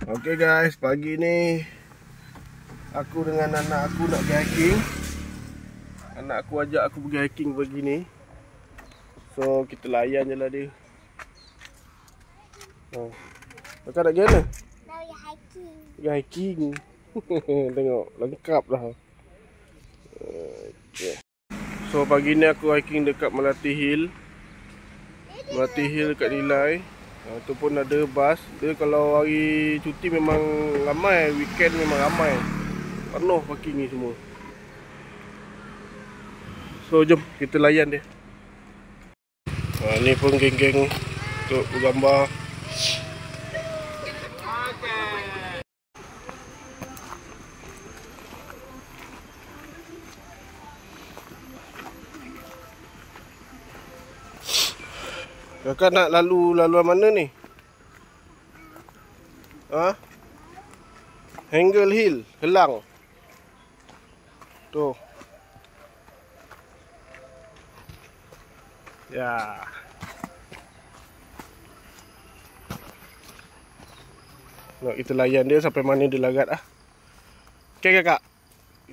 Okay guys, pagi ni aku dengan anak aku nak pergi hiking. Anak aku ajak aku pergi hiking pagi ni. So kita layan je lah dia. Kakak nak pergi mana? Nak pergi hiking. Pergi hiking. Tengok, lengkap dah. Okay. So pagi ni aku hiking dekat Melati Hill. Melati Hill dekat Nilai. Itu pun ada bas. Dia kalau hari cuti memang ramai, weekend memang ramai. Penuh parking ni semua. So jom kita layan dia. Ni pun geng-geng untuk bergambar. Kakak nak laluan mana ni? Hangle Hill, Kelang. Tu. Ya. Nak kita layan dia sampai mana dia lagat ah. Okey kakak.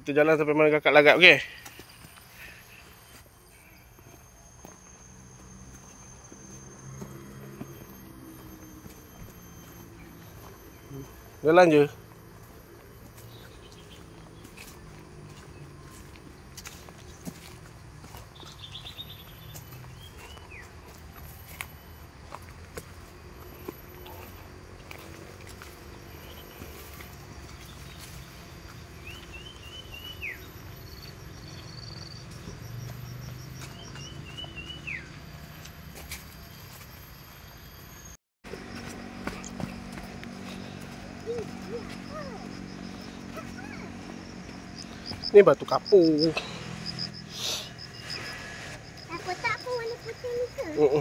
Kita jalan sampai mana kakak lagat, okey? Jalan je. Ni batu kapur. Aku tak pun warna putih ni ke?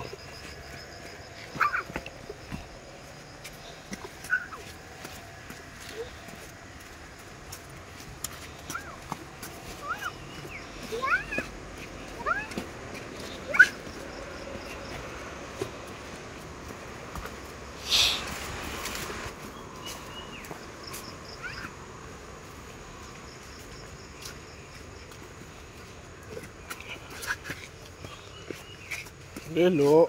Elok.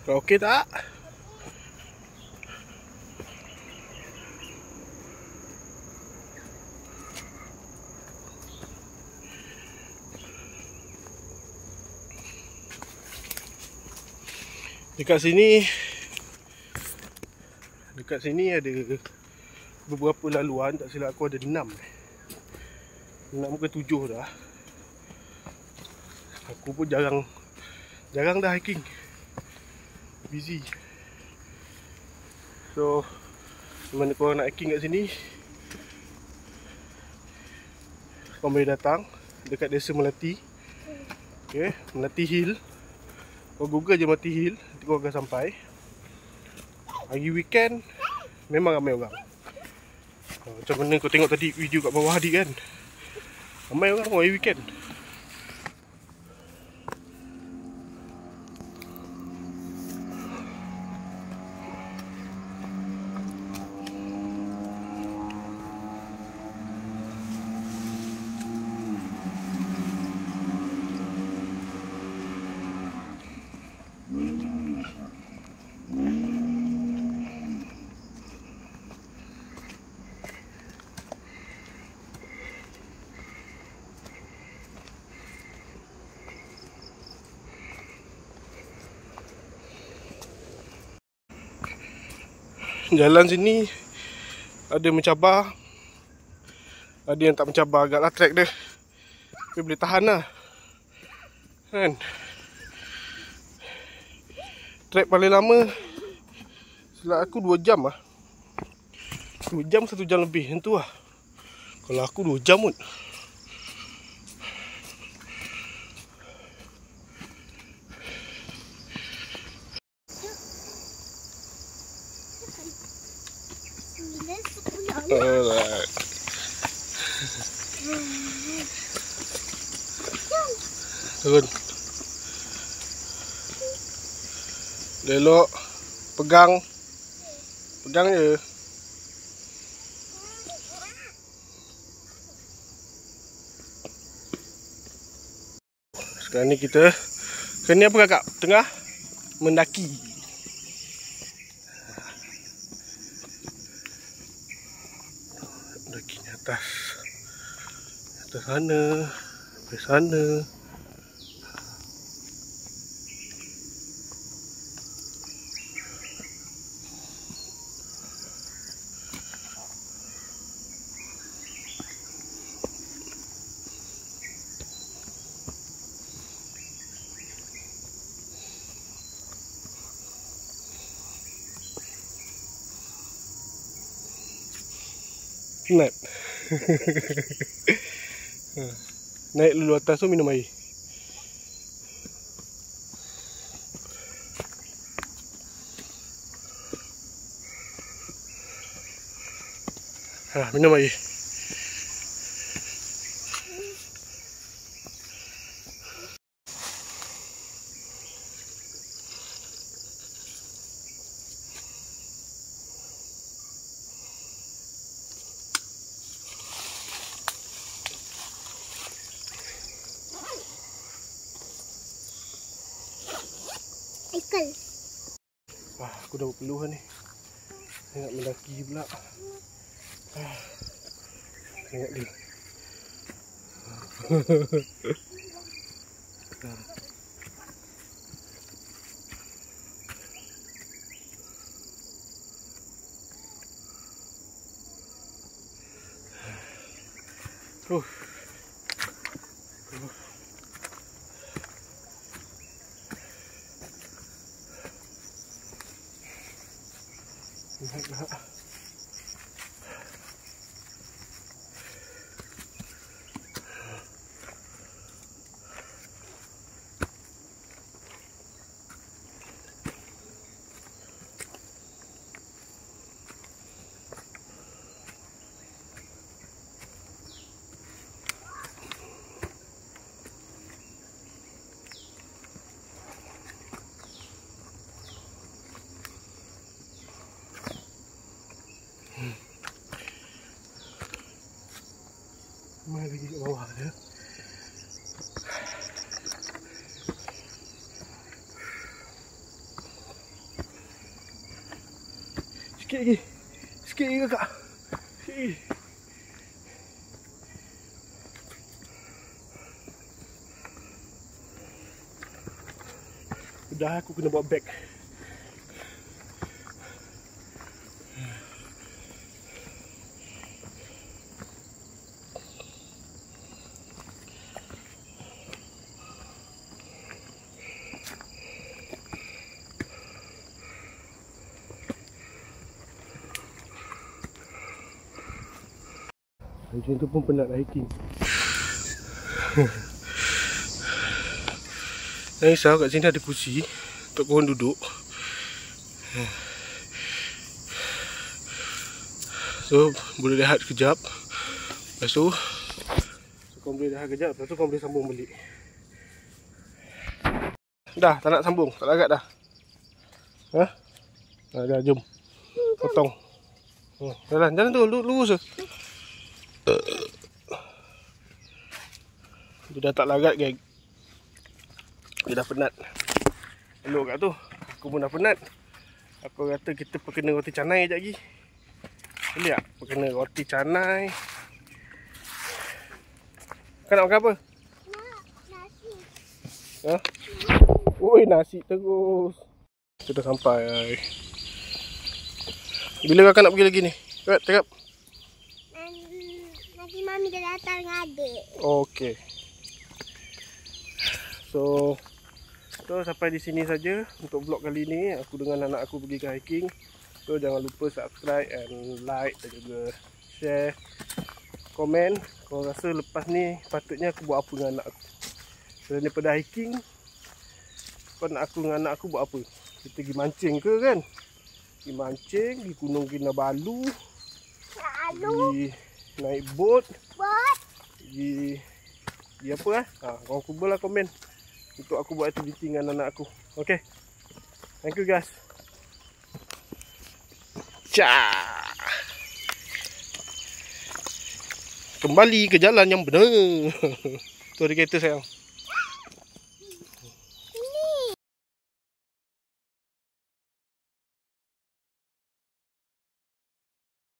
Kau okey tak? Dekat sini ada beberapa laluan, tak silap aku ada 6 ke 7 dah. Aku pun jarang dah hiking. Busy. So mana korang nak hiking kat sini, korang boleh datang dekat desa Melati. Okay, Melati Hill. Kau google je Melati Hill, nanti kau akan sampai. Hari weekend memang ramai orang. Macam mana kau tengok tadi video kat bawah tadi kan, ramai orang hari weekend. Jalan sini ada mencabar, ada yang tak mencabar agaklah track dia. Tapi boleh tahan lah kan. Track paling lama silap aku 2 jam lah. 2 jam 1 jam lebih macam tu lah. Kalau aku 2 jam pun. Alright. Turun. Elok. Pegang. Pegang je. Sekarang ni kita ni apa kakak? Tengah mendaki. Mendaki ni atas. Atas sana. Sampai sana. Penat. Naik dulu atas tu minum air. Minum air. Ikal. Wah, aku dah berpeluh ni. Saya nak mendaki pula. Tengok dia. Lihatlah. Mana lagi kat bawah dia. Sikit lagi. Sikit lagi kakak. Sikit lagi. Dah aku kena bawa beg. Macam tu pun penat hiking. Jangan risau, kat sini ada kursi untuk korang duduk. So, boleh rehat sekejap. Lepas tu korang boleh rehat sekejap. Lepas tu korang boleh sambung balik. Dah, tak nak sambung. Tak larat dah. Dah, jom. Potong. Jalan tu, lurus je. Dia dah tak larat, geng. Dia dah penat. Elok kat tu. Aku pun dah penat. Aku kata kita perkena roti canai sekejap lagi. Boleh tak? Perkena roti canai. Kau nak makan apa? Nasi. Oi, nasi terus. Kita dah sampai. Bila kakak nak pergi lagi ni? Cakap. Nanti mami dah datang dengan adik. Okey. So sampai di sini saja untuk vlog kali ni. Aku dengan anak aku pergi ke hiking. So jangan lupa subscribe and like dan juga share, komen. Kau rasa lepas ni patutnya aku buat apa dengan anak aku. Selain daripada hiking, kau nak aku dengan anak aku buat apa? Kita pergi mancing ke kan? Pergi mancing di Gunung Kinabalu. Pergi naik bot. Pergi apa lah? Korang kumpullah komen untuk aku buat aktiviti dengan anak aku. Okay. Thank you guys. Kembali ke jalan yang benar. Tu ada kereta sayang.